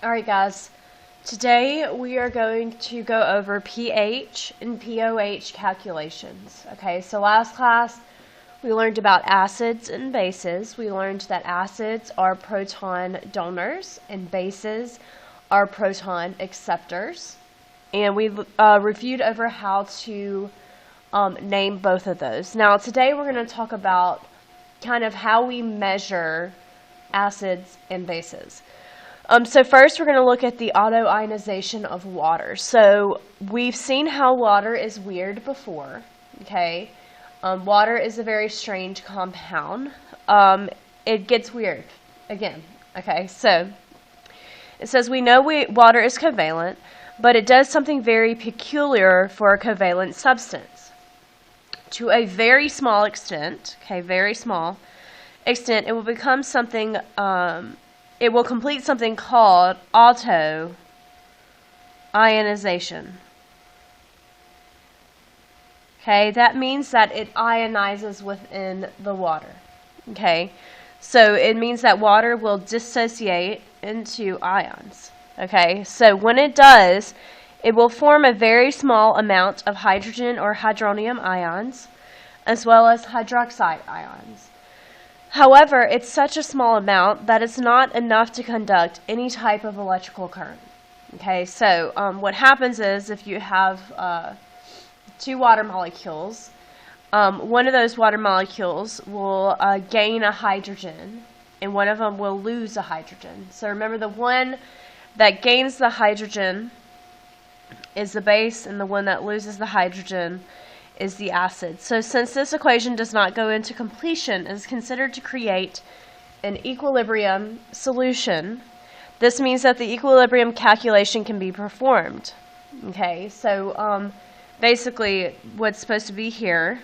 Alright guys, today we are going to go over pH and pOH calculations. Okay, so last class we learned about acids and bases. We learned that acids are proton donors and bases are proton acceptors. And we reviewed over how to name both of those. Now today we're going to talk about kind of how we measure acids and bases. So first we're going to look at the autoionization of water. So we've seen how water is weird before, okay? Water is a very strange compound. It gets weird again, okay? So it says we know water is covalent, but it does something very peculiar for a covalent substance. To a very small extent, okay, very small extent, it will become something, it will complete something called autoionization. Okay, that means that it ionizes within the water. Okay, so it means that water will dissociate into ions. Okay, so when it does, it will form a very small amount of hydrogen or hydronium ions, as well as hydroxide ions. However, it's such a small amount that it's not enough to conduct any type of electrical current. Okay, so what happens is if you have two water molecules, one of those water molecules will gain a hydrogen, and one of them will lose a hydrogen. So remember, the one that gains the hydrogen is the base, and the one that loses the hydrogen is the acid. So since this equation does not go into completion, it is considered to create an equilibrium solution. This means that the equilibrium calculation can be performed. Okay, so basically what's supposed to be here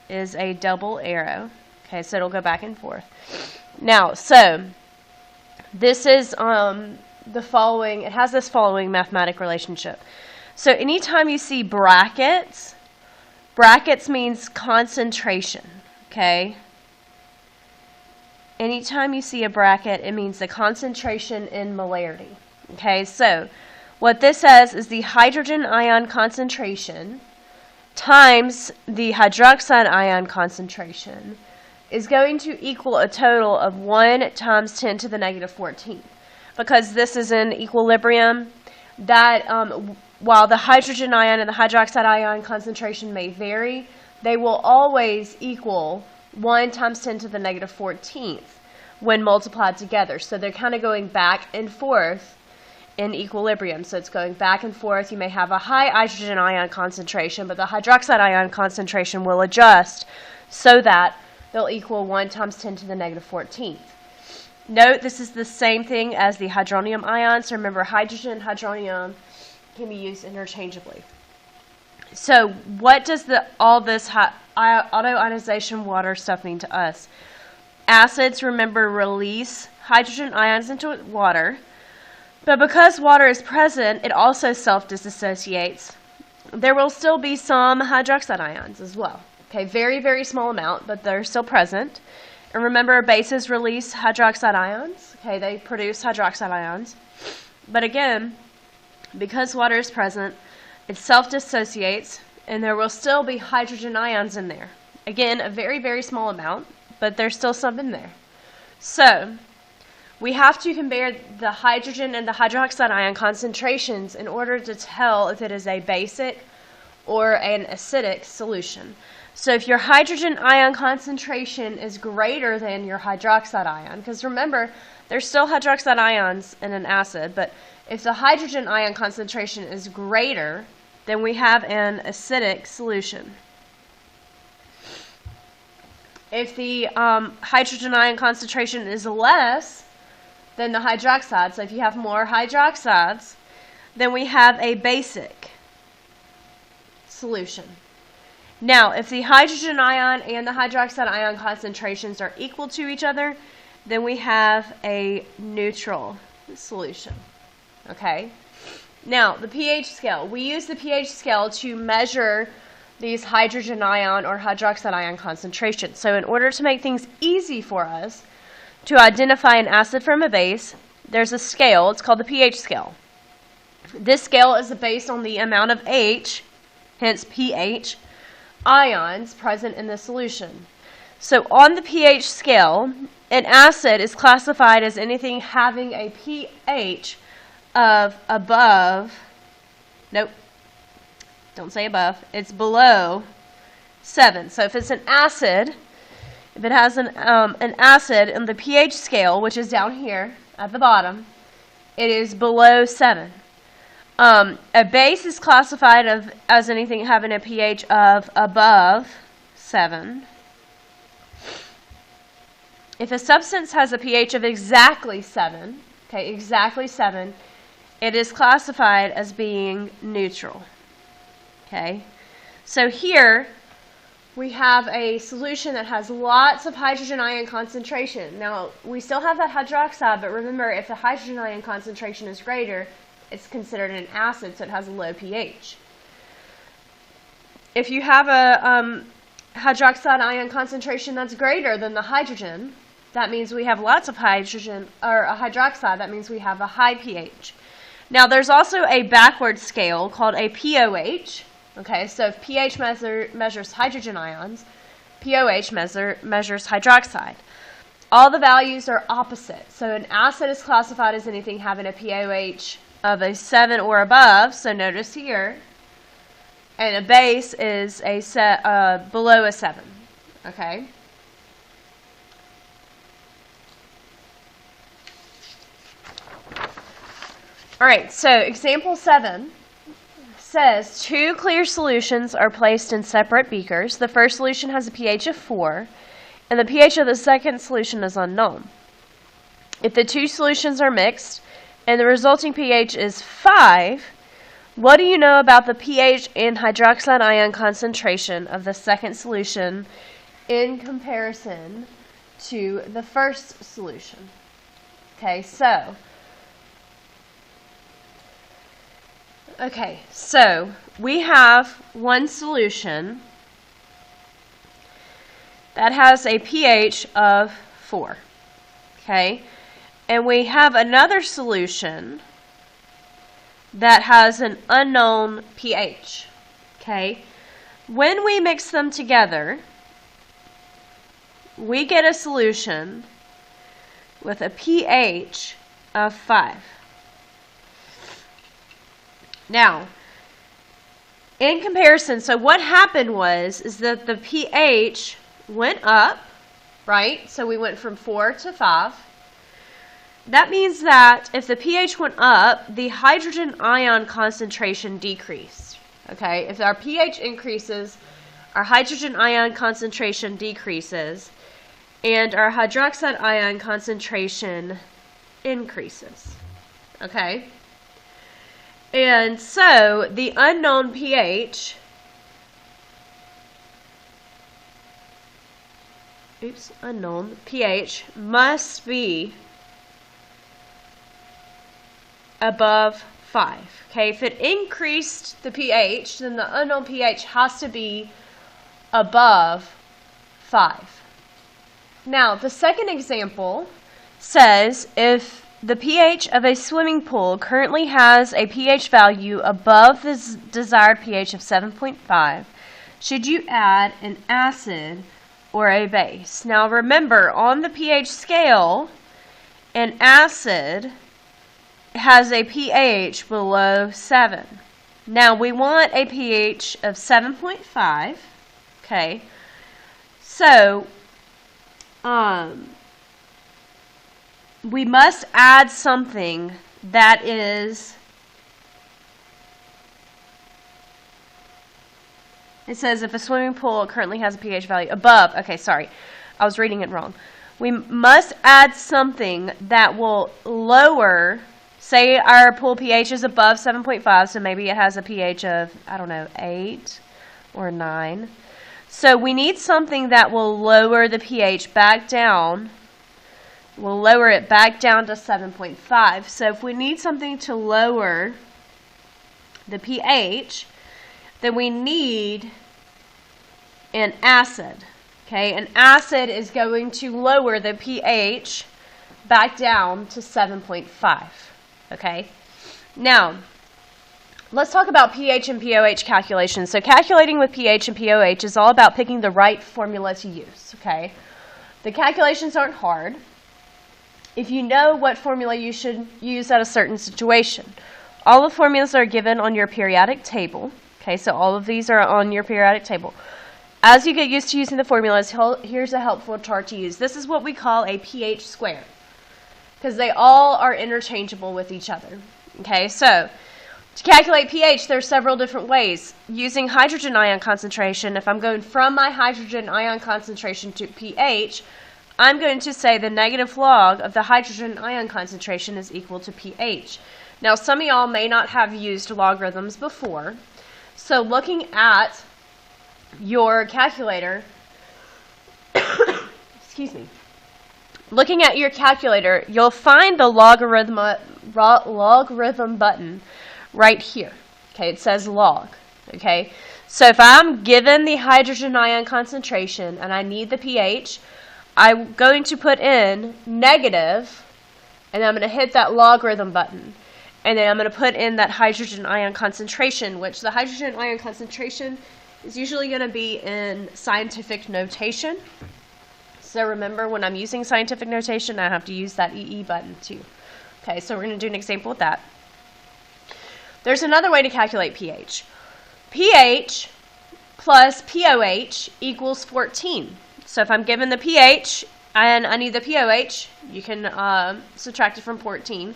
is a double arrow. Okay, so it'll go back and forth. Now, so this is the following, it has this following mathematic relationship. So anytime you see brackets means concentration, okay? Anytime you see a bracket, it means the concentration in molarity, okay? So what this says is the hydrogen ion concentration times the hydroxide ion concentration is going to equal a total of 1 times 10 to the negative 14th. Because this is in equilibrium, that while the hydrogen ion and the hydroxide ion concentration may vary, they will always equal 1 times 10 to the negative 14th when multiplied together. So they're kind of going back and forth in equilibrium. So it's going back and forth. You may have a high hydrogen ion concentration, but the hydroxide ion concentration will adjust so that they'll equal 1 times 10 to the negative 14th. Note, this is the same thing as the hydronium ions. So remember, hydrogen and hydronium can be used interchangeably. So what does all this autoionization water stuff mean to us? Acids, remember, release hydrogen ions into water, but because water is present, it also self-disassociates. There will still be some hydroxide ions as well. Okay, very, very small amount, but they're still present. And remember, bases release hydroxide ions. Okay, they produce hydroxide ions. But again, because water is present, it self-dissociates, and there will still be hydrogen ions in there. Again, a very, very small amount, but there's still some in there. So we have to compare the hydrogen and the hydroxide ion concentrations in order to tell if it is a basic or an acidic solution. So if your hydrogen ion concentration is greater than your hydroxide ion, because remember, there's still hydroxide ions in an acid, but if the hydrogen ion concentration is greater, then we have an acidic solution. If the hydrogen ion concentration is less than the hydroxide, so if you have more hydroxides, then we have a basic solution. Now, if the hydrogen ion and the hydroxide ion concentrations are equal to each other, then we have a neutral solution. Okay? Now, the pH scale. We use the pH scale to measure these hydrogen ion or hydroxide ion concentrations. So in order to make things easy for us to identify an acid from a base, there's a scale. It's called the pH scale. This scale is based on the amount of H, hence pH, ions present in the solution. So on the pH scale, an acid is classified as anything having a pH of above, nope, don't say above, it's below 7. So if it's an acid, if it has an acid in the pH scale, which is down here at the bottom, it is below 7. A base is classified as anything having a pH of above 7. If a substance has a pH of exactly 7, okay, exactly 7, it is classified as being neutral. Okay, so here we have a solution that has lots of hydrogen ion concentration. Now, we still have that hydroxide, but remember, if the hydrogen ion concentration is greater, it's considered an acid, so it has a low pH. If you have a hydroxide ion concentration that's greater than the hydrogen, that means we have lots of hydrogen, or a hydroxide, that means we have a high pH. Now, there's also a backward scale called a POH. Okay, so if pH measures hydrogen ions, POH measures hydroxide. All the values are opposite. So an acid is classified as anything having a POH of a 7 or above, so notice here, and a base is below a 7. Okay. All right, so example 7 says 2 clear solutions are placed in separate beakers. The first solution has a pH of 4, and the pH of the second solution is unknown. If the 2 solutions are mixed and the resulting pH is 5, what do you know about the pH and hydroxide ion concentration of the second solution in comparison to the first solution? Okay, so we have one solution that has a pH of 4. Okay, and we have another solution that has an unknown pH. Okay, when we mix them together, we get a solution with a pH of 5. Now, in comparison, so what happened is that the pH went up, right? So we went from 4 to 5. That means that if the pH went up, the hydrogen ion concentration decreased. Okay, if our pH increases, our hydrogen ion concentration decreases, and our hydroxide ion concentration increases. Okay? And so the unknown pH, unknown pH must be above 5. Okay, if it increased the pH, then the unknown pH has to be above 5. Now, the second example says if the pH of a swimming pool currently has a pH value above the desired pH of 7.5, should you add an acid or a base? Now remember, on the pH scale, an acid has a pH below 7. Now we want a pH of 7.5. Okay, so we must add something that is, it says if a swimming pool currently has a pH value above, okay, sorry, I was reading it wrong. We must add something that will lower, say our pool pH is above 7.5, so maybe it has a pH of, I don't know, 8 or 9. So we need something that will lower the pH back down. We'll lower it back down to 7.5. So if we need something to lower the pH, then we need an acid. Okay, an acid is going to lower the pH back down to 7.5. Okay? Now, let's talk about pH and pOH calculations. So calculating with pH and pOH is all about picking the right formula to use. Okay? The calculations aren't hard if you know what formula you should use at a certain situation. All the formulas are given on your periodic table. Okay, so all of these are on your periodic table. As you get used to using the formulas, here's a helpful chart to use. This is what we call a pH square, because they all are interchangeable with each other. Okay, so to calculate pH, there are several different ways. Using hydrogen ion concentration, if I'm going from my hydrogen ion concentration to pH, I'm going to say the negative log of the hydrogen ion concentration is equal to pH. Now, some of y'all may not have used logarithms before, so looking at your calculator, excuse me, looking at your calculator, you'll find the logarithm button right here. Okay, it says log. Okay, so if I'm given the hydrogen ion concentration and I need the pH, I'm going to put in negative, and I'm going to hit that logarithm button. And then I'm going to put in that hydrogen ion concentration, which the hydrogen ion concentration is usually going to be in scientific notation. So remember, when I'm using scientific notation, I have to use that EE button too. Okay, so we're going to do an example with that. There's another way to calculate pH. pH plus pOH equals 14. So if I'm given the pH and I need the pOH, you can subtract it from 14.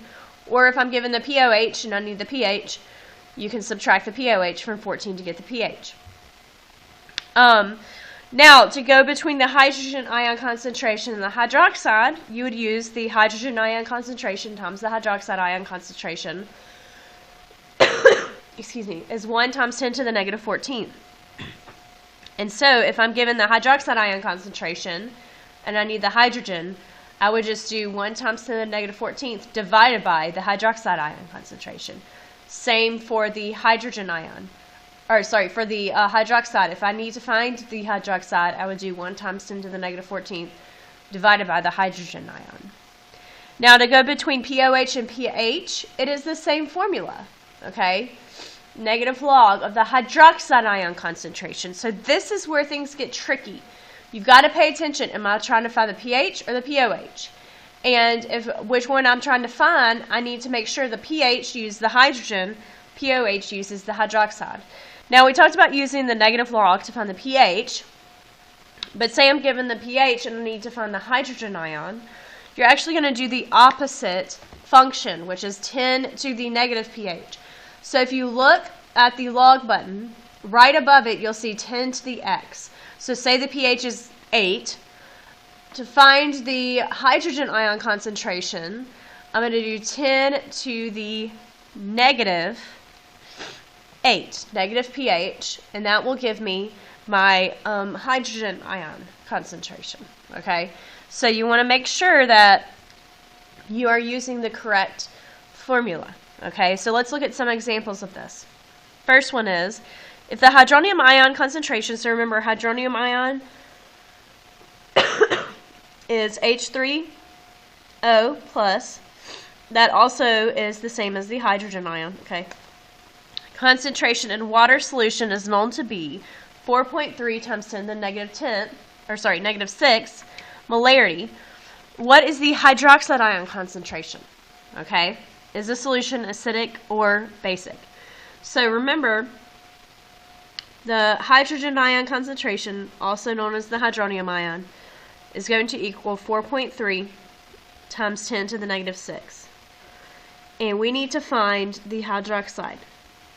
Or if I'm given the pOH and I need the pH, you can subtract the pOH from 14 to get the pH. Now, to go between the hydrogen ion concentration and the hydroxide, you would use the hydrogen ion concentration times the hydroxide ion concentration, excuse me, is 1 times 10 to the negative 14. And so, if I'm given the hydroxide ion concentration and I need the hydrogen, I would just do 1 times 10 to the negative 14th divided by the hydroxide ion concentration. Same for the hydrogen ion. Or, sorry, for the hydroxide. If I need to find the hydroxide, I would do 1 times 10 to the negative 14th divided by the hydrogen ion. Now, to go between pOH and pH, it is the same formula. Okay? Negative log of the hydroxide ion concentration. So this is where things get tricky. You've got to pay attention. Am I trying to find the pH or the pOH? And if which one I'm trying to find, I need to make sure the pH uses the hydrogen, pOH uses the hydroxide. Now, we talked about using the negative log to find the pH, but say I'm given the pH and I need to find the hydrogen ion, you're actually going to do the opposite function, which is 10 to the negative pH. So if you look at the log button, right above it, you'll see 10 to the x. So say the pH is 8. To find the hydrogen ion concentration, I'm going to do 10 to the negative 8, negative pH, and that will give me my hydrogen ion concentration. Okay, so you want to make sure that you are using the correct formula. Okay, so let's look at some examples of this. First one is, if the hydronium ion concentration, so remember hydronium ion is H3O plus, that also is the same as the hydrogen ion. Okay, concentration in water solution is known to be 4.3 times 10 to the negative 6 molarity. What is the hydroxide ion concentration? Okay, is the solution acidic or basic? So remember, the hydrogen ion concentration, also known as the hydronium ion, is going to equal 4.3 times 10 to the negative 6. And we need to find the hydroxide.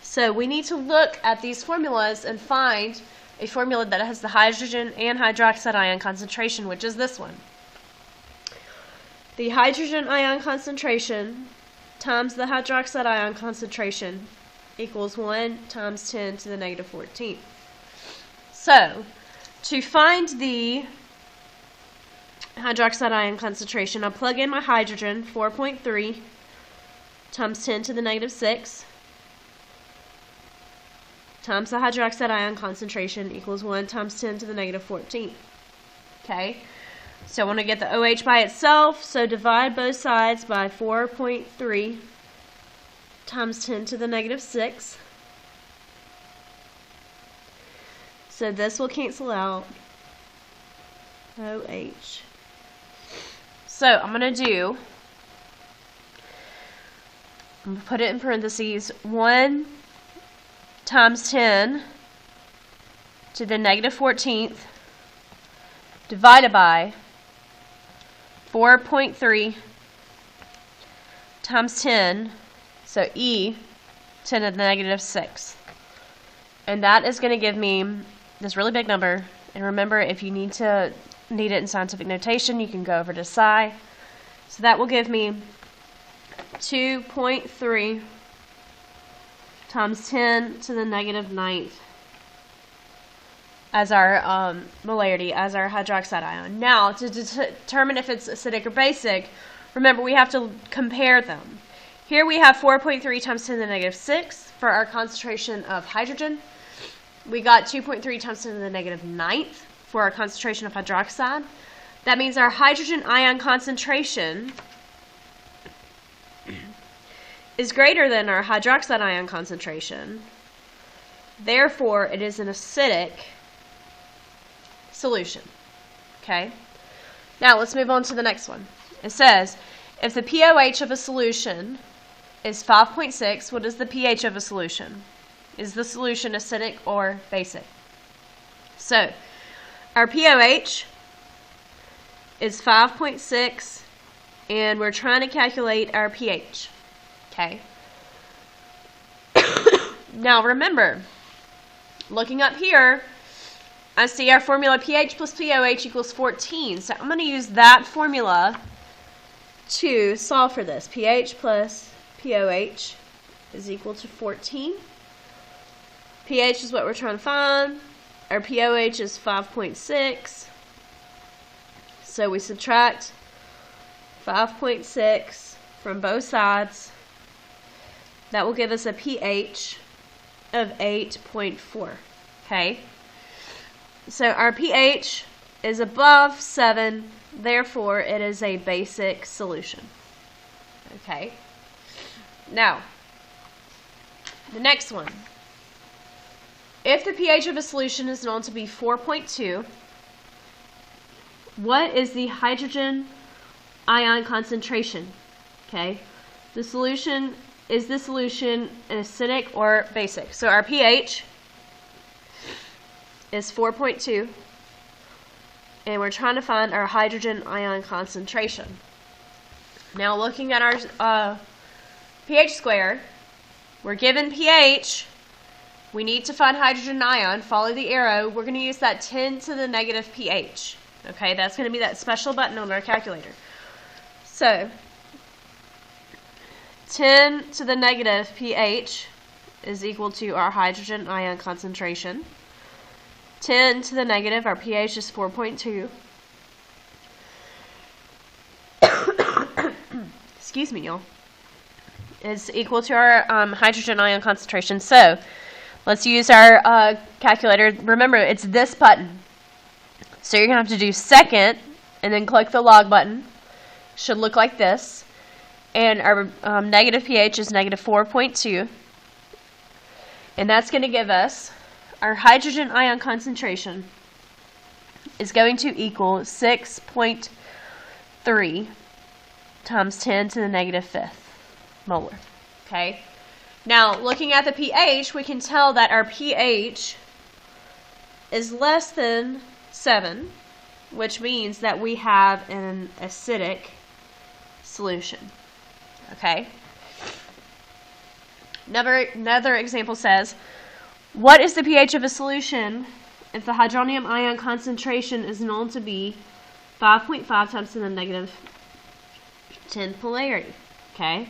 So we need to look at these formulas and find a formula that has the hydrogen and hydroxide ion concentration, which is this one. The hydrogen ion concentration times the hydroxide ion concentration equals 1 times 10 to the negative 14. So, to find the hydroxide ion concentration, I'll plug in my hydrogen, 4.3 times 10 to the negative 6, times the hydroxide ion concentration equals 1 times 10 to the negative 14. Okay? So I want to get the OH by itself, so divide both sides by 4.3 times 10 to the negative 6. So this will cancel out OH. So I'm going to put it in parentheses, 1 times 10 to the negative 14th divided by 4.3 times 10, so E, 10 to the negative 6. And that is going to give me this really big number. And remember, if you need it in scientific notation, you can go over to psi. So that will give me 2.3 times 10 to the negative 9th as our molarity, as our hydroxide ion. Now, to determine if it's acidic or basic, remember we have to compare them. Here we have 4.3 times 10 to the negative 6 for our concentration of hydrogen. We got 2.3 times 10 to the negative 9th for our concentration of hydroxide. That means our hydrogen ion concentration is greater than our hydroxide ion concentration. Therefore, it is an acidic solution. Okay? Now, let's move on to the next one. It says, if the pOH of a solution is 5.6, what is the pH of a solution? Is the solution acidic or basic? So, our pOH is 5.6, and we're trying to calculate our pH. Okay? Now, remember, looking up here, I see our formula pH plus pOH equals 14. So I'm going to use that formula to solve for this. pH plus pOH is equal to 14. pH is what we're trying to find. Our pOH is 5.6. So we subtract 5.6 from both sides. That will give us a pH of 8.4. Okay? So our pH is above 7, therefore it is a basic solution. Okay? Now, the next one. If the pH of a solution is known to be 4.2, what is the hydrogen ion concentration? Okay? Is the solution acidic or basic? So our pH is 4.2, and we're trying to find our hydrogen ion concentration. Now, looking at our pH squared, we're given pH. We need to find hydrogen ion. Follow the arrow. We're going to use that 10 to the negative pH. Okay, that's going to be that special button on our calculator. So, 10 to the negative pH is equal to our hydrogen ion concentration. 10 to the negative, our pH is 4.2. Excuse me, y'all. Is equal to our hydrogen ion concentration. So, let's use our calculator. Remember, it's this button. So you're going to have to do second, and then click the log button. Should look like this. And our negative pH is negative 4.2. And that's going to give us our hydrogen ion concentration is going to equal 6.3 times 10 to the negative 5th molar. Okay? Now, looking at the pH, we can tell that our pH is less than 7, which means that we have an acidic solution. Okay? Another example says, what is the pH of a solution if the hydronium ion concentration is known to be 5.5 times to the negative 10th polarity? Okay?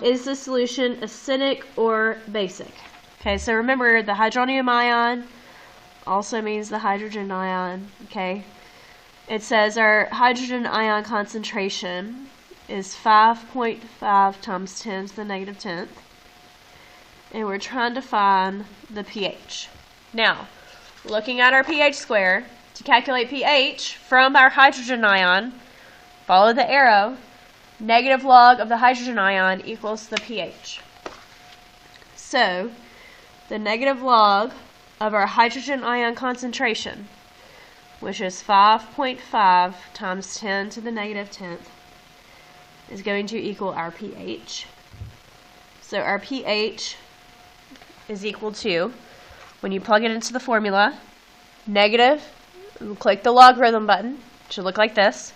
Is the solution acidic or basic? Okay, so remember the hydronium ion also means the hydrogen ion. Okay? It says our hydrogen ion concentration is 5.5 times 10 to the negative 10th. And we're trying to find the pH. Now, looking at our pH square, to calculate pH from our hydrogen ion, follow the arrow, negative log of the hydrogen ion equals the pH. So, the negative log of our hydrogen ion concentration, which is 5.5 times 10 to the negative 10th, is going to equal our pH. So our pH is equal to, when you plug it into the formula, negative, click the logarithm button, it should look like this,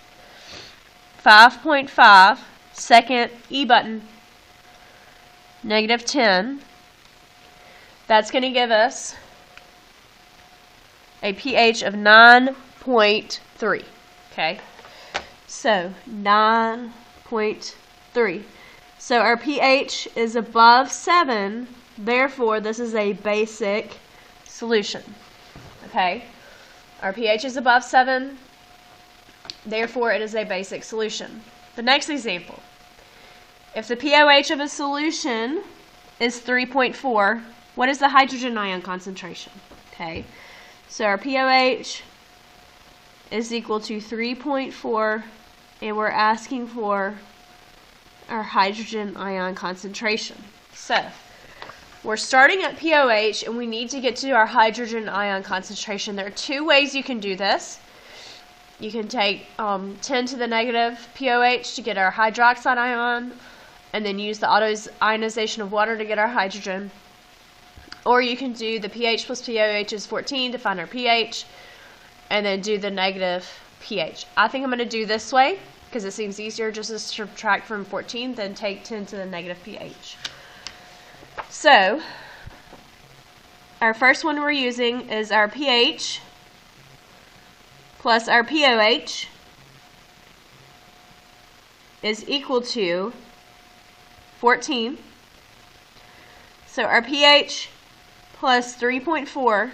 5.5, second E button, negative 10. That's going to give us a pH of 9.3. Okay, so 9.3. So our pH is above 7, therefore this is a basic solution. Okay, our pH is above 7, therefore it is a basic solution. The next example, if the pOH of a solution is 3.4, what is the hydrogen ion concentration? Okay, so our pOH is equal to 3.4, and we're asking for our hydrogen ion concentration. So, we're starting at pOH, and we need to get to our hydrogen ion concentration. There are two ways you can do this. You can take 10 to the negative pOH to get our hydroxide ion, and then use the auto-ionization of water to get our hydrogen. Or you can do the pH plus pOH is 14 to find our pH, and then do the negative pH. I think I'm going to do this way because it seems easier just to subtract from 14 than take 10 to the negative pH. So, our first one we're using is our pH plus our pOH is equal to 14. So our pH plus 3.4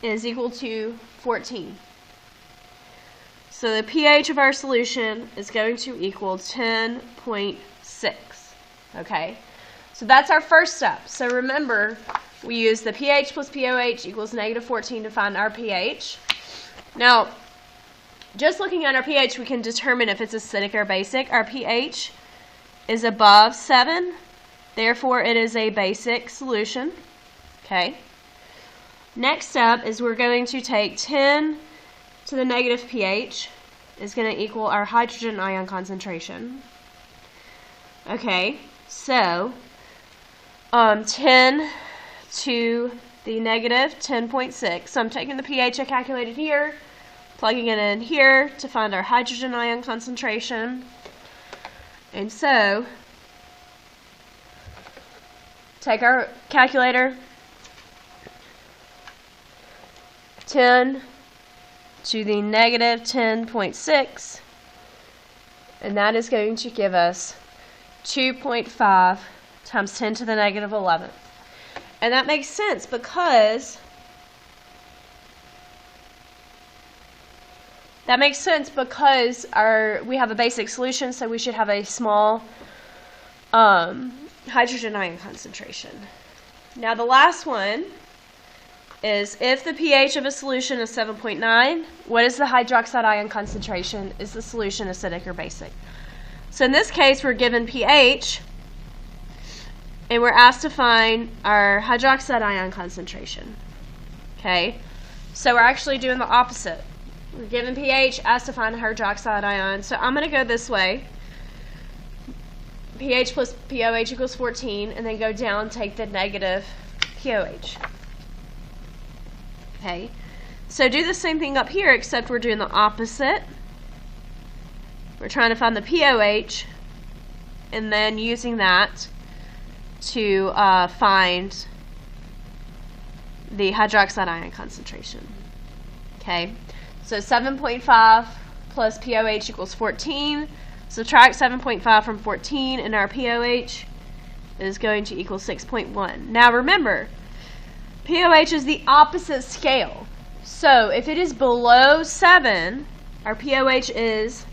is equal to 14. So the pH of our solution is going to equal 10.6. Okay, so that's our first step. So remember, we use the pH plus pOH equals negative 14 to find our pH. Now, just looking at our pH, we can determine if it's acidic or basic. Our pH is above 7, therefore it is a basic solution. Okay. Next step is we're going to take 10 to the negative pH is going to equal our hydrogen ion concentration. Okay, so 10 to the negative 10.6. So I'm taking the pH I calculated here, plugging it in here to find our hydrogen ion concentration. And so, take our calculator, 10 to the negative 10.6, and that is going to give us 2.5 times 10 to the negative 11th. And that makes sense because we have a basic solution, so we should have a small hydrogen ion concentration. Now the last one is if the pH of a solution is 7.9, what is the hydroxide ion concentration? Is the solution acidic or basic? So in this case, we're given pH, and we're asked to find our hydroxide ion concentration. Okay, so we're actually doing the opposite. We're given pH, asked to find hydroxide ion. So I'm going to go this way. pH plus pOH equals 14, and then go down, take the negative pOH. Okay, so do the same thing up here, except we're doing the opposite. We're trying to find the pOH, and then using that to find the hydroxide ion concentration. Okay, so 7.5 plus pOH equals 14. Subtract 7.5 from 14, and our pOH is going to equal 6.1. Now remember, pOH is the opposite scale. So if it is below 7, our pOH is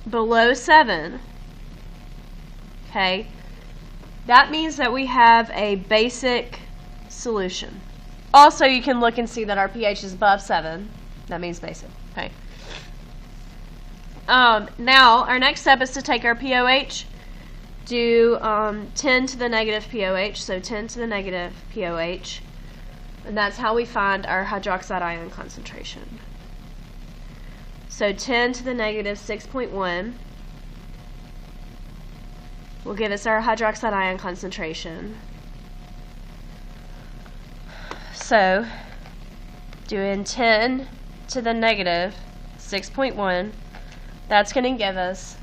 below 7. Okay, that means that we have a basic solution. Also, you can look and see that our pH is above 7. That means basic. Okay. Now, our next step is to take our POH, do 10 to the negative POH, so 10 to the negative POH, and that's how we find our hydroxide ion concentration. So 10 to the negative 6.1 will give us our hydroxide ion concentration. So, doing 10 to the negative 6.1, that's going to give us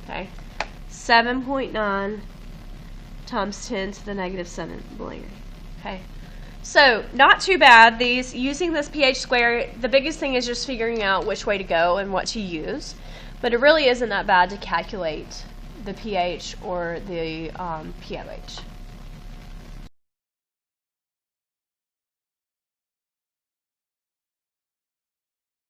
7.9 times 10 to the negative 7 molarity. Okay, so not too bad. These using this pH square, the biggest thing is just figuring out which way to go and what to use. But it really isn't that bad to calculate the pH or the pOH.